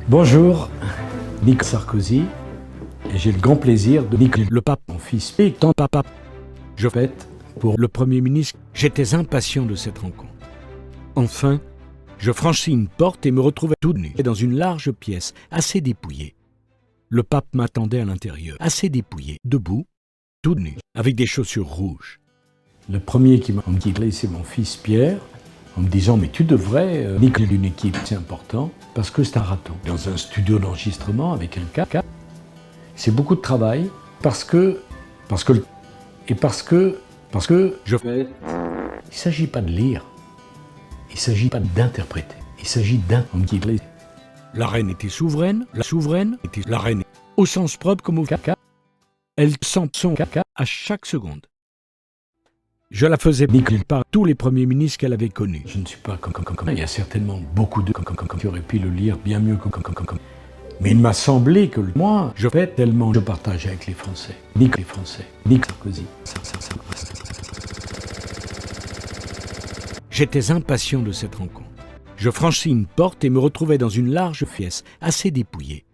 Bonjour, Nicolas Sarkozy, et j'ai le grand plaisir de Nicolas le pape, mon fils, et tant papa. Je fête pour le Premier ministre. J'étais impatient de cette rencontre. Enfin, je franchis une porte et me retrouvais tout nu dans une large pièce, assez dépouillée. Le pape m'attendait à l'intérieur, assez dépouillé, debout, tout nu, avec des chaussures rouges. Le premier qui m'a dit, c'est mon fils Pierre, en me disant, mais tu devrais, Nicolas d'une équipe, c'est important, parce que c'est un raton. Dans un studio d'enregistrement avec un cas, c'est beaucoup de travail, parce que je fais. Il ne s'agit pas de lire, il ne s'agit pas d'interpréter, il s'agit d'un. La reine était souveraine, la souveraine était la reine, au sens propre comme au caca. Elle sent son caca à chaque seconde. Je la faisais niquer par tous les premiers ministres qu'elle avait connus. Je ne suis pas comme. Il y a certainement beaucoup de qui auraient pu le lire bien mieux comme. Mais il m'a semblé que moi, je fais tellement je partage avec les Français. Nique les Français. Nique Sarkozy. J'étais impatient de cette rencontre. Je franchis une porte et me retrouvais dans une large pièce, assez dépouillée.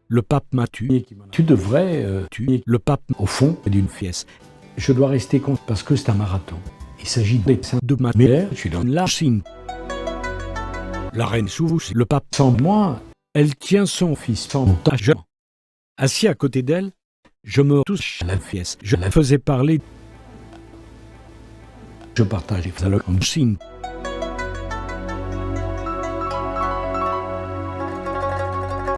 Le pape m'a tué. Tu devrais tuer le pape au fond d'une pièce. Je dois rester compte parce que c'est un marathon. Il s'agit de ma mère. Je suis dans une large signe. La reine s'ouvre. Le pape sans moi. Elle tient son fils sans montage. Assis à côté d'elle, je me touche à la pièce. Je la faisais parler. Je partage les signe.